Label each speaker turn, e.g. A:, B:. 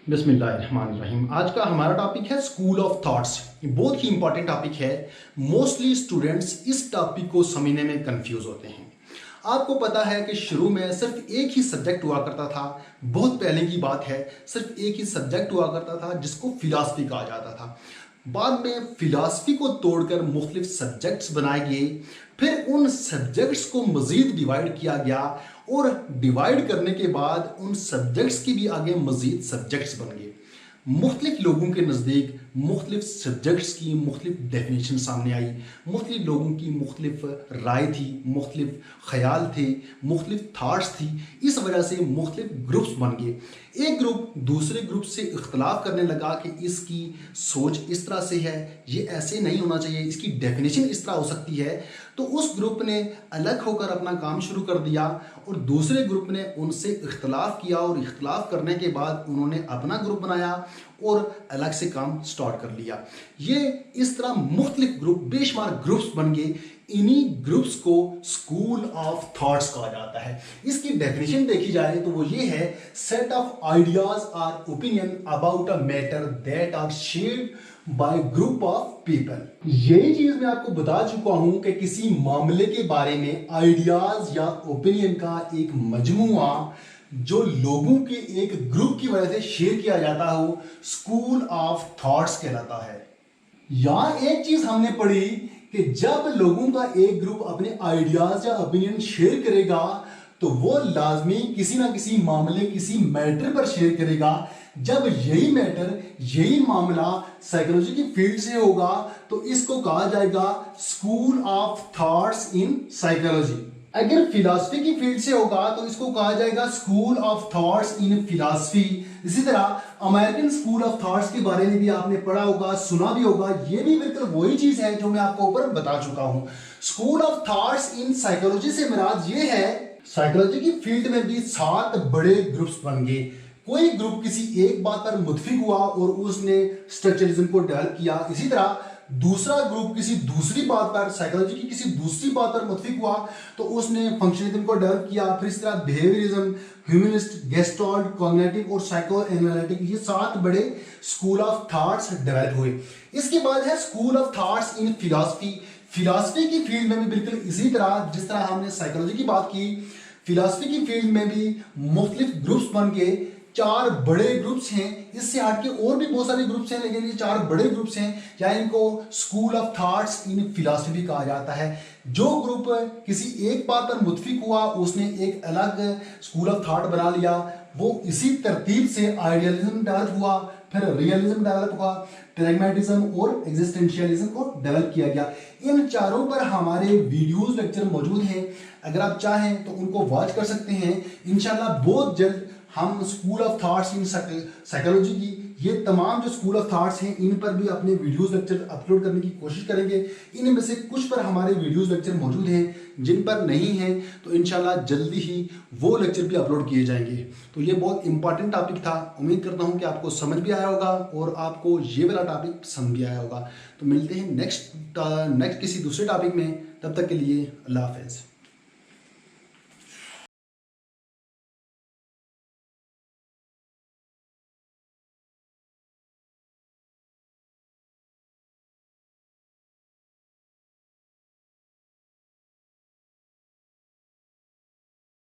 A: बिस्मिल्लाहिर्रहमानिर्रहीम। आज का हमारा टॉपिक है स्कूल ऑफ थॉट्स। ये बहुत ही इंपॉर्टेंट टॉपिक है। मोस्टली स्टूडेंट्स इस टॉपिक को समझने में कंफ्यूज होते हैं। आपको पता है कि शुरू में सिर्फ एक ही सब्जेक्ट हुआ करता था। बहुत पहले की बात है, सिर्फ एक ही सब्जेक्ट हुआ करता था जिसको फिलॉसफी कहा जाता था। बाद में फिलॉसफी को तोड़कर मुख्तलिफ सब्जेक्ट्स बनाए गए। फिर उन सब्जेक्ट्स को मज़ीद डिवाइड किया गया और डिवाइड करने के बाद उन सब्जेक्ट्स की भी आगे मज़ीद सब्जेक्ट्स बन गए। मुख्तलिफ लोगों के नज़दीक मुख्तलिफ सब्जेक्ट्स की मुख्तलिफ डेफिनेशन सामने आई। मुख्तलिफ लोगों की मुख्तलिफ राय थी, मुख्तलिफ ख्याल थे, मुख्तलिफ थाट्स थी। इस वजह से मुख्तलिफ ग्रुप्स बन गए। एक ग्रुप दूसरे ग्रुप से इख्तलाफ करने लगा कि इसकी सोच इस तरह से है, ये ऐसे नहीं होना चाहिए, इसकी डेफिनेशन इस तरह हो सकती है। तो उस ग्रुप ने अलग होकर अपना काम शुरू कर दिया और दूसरे ग्रुप ने उनसे इख्तलाफ किया और इख्तलाफ करने के बाद उन्होंने अपना ग्रुप बनाया और अलग से काम स्टार्ट कर लिया। ये इस तरह मुख्तलिफ ग्रुप, बेशुमार ग्रुप्स बन गए। इन्हीं ग्रुप्स को स्कूल ऑफ थॉट्स कहा जाता है। इसकी डेफिनेशन देखी जाए तो वो ये है, सेट ऑफ आइडियाज और opinion about a matter that are shared by group of people. यही चीज मैं आपको बता चुका हूं कि किसी मामले के बारे में आइडियाज या ओपिनियन का एक मजमुआ जो लोगों के एक ग्रुप की वजह से शेयर किया जाता हो, स्कूल ऑफ थॉट्स कहलाता है। यहां एक चीज हमने पढ़ी कि जब लोगों का एक ग्रुप अपने आइडियाज या ओपिनियन शेयर करेगा तो वो लाजमी किसी ना किसी मामले, किसी मैटर पर शेयर करेगा। जब यही मैटर, यही मामला साइकोलॉजी की फील्ड से होगा तो इसको कहा जाएगा school of thoughts in psychology. अगर फिलॉसफी की फील्ड से होगा तो इसको कहा जाएगा school of thoughts in philosophy. इसी तरह अमेरिकन स्कूल ऑफ थॉट्स के बारे में भी आपने पढ़ा होगा, सुना भी होगा। ये भी बिल्कुल वही चीज है जो मैं आपको ऊपर बता चुका हूं। School of thoughts in psychology से मुराद ये है, साइकोलॉजी की फील्ड में भी 7 बड़े ग्रुप्स बन गए। कोई ग्रुप किसी एक बात पर मुत्फिक हुआ और उसने स्ट्रक्चरलिज्म को डेवलप किया। इसी तरह दूसरा ग्रुप किसी दूसरी बात पर, साइकोलॉजी की किसी दूसरी बात पर मुत्फिक हुआ तो उसने फंक्शनलिज्म को डेवलप किया। फिर इस तरह बिहेवियरिज्म, ह्यूमनिस्ट, गेस्टॉल्ट, कॉग्निटिव और साइको एनालिटिक, ये 7 बड़े स्कूल ऑफ थॉट्स डेवलप हुए। इसके बाद है school of thoughts in philosophy. Philosophy की फील्ड में भी बिल्कुल इसी तरह जिस तरह हमने साइकोलॉजी की बात की, फिलॉसफी की फील्ड में भी मुख्तलिफ ग्रुप्स बन के 4 बड़े ग्रुप्स हैं। इससे हटके और भी बहुत सारे ग्रुप्स हैं, लेकिन ये 4 बड़े ग्रुप्स हैं, या इनको school of thoughts in philosophy कहा जाता है। जो ग्रुप किसी एक बात पर मुत्फिक हुआ, उसने एक अलग स्कूल ऑफ थॉट बना लिया। वो इसी तरतीब से आइडियलिज्म डेवलप हुआ, फिर रियलिज्म डेवलप हुआ, प्रैग्मेटिज्म और एग्जिस्टेंशियलिज्म को डेवलप किया गया। इन चारों पर हमारे वीडियोस लेक्चर मौजूद हैं। अगर आप चाहें तो उनको वॉच कर सकते हैं। इंशाल्लाह बहुत जल्द हम school of thoughts in psychology की, ये तमाम जो स्कूल ऑफ थॉट्स हैं, इन पर भी अपने वीडियोस लेक्चर अपलोड करने की कोशिश करेंगे। इनमें से कुछ पर हमारे वीडियोस लेक्चर मौजूद हैं, जिन पर नहीं हैं तो इंशाल्लाह जल्दी ही वो लेक्चर भी अपलोड किए जाएंगे। तो ये बहुत इंपॉर्टेंट टॉपिक था। उम्मीद करता हूँ कि आपको समझ भी आया होगा और आपको ये वाला टॉपिक पसंद भी आया होगा। तो मिलते हैं नेक्स्ट किसी दूसरे टॉपिक में। तब तक के लिए अल्लाह हाफ़िज़।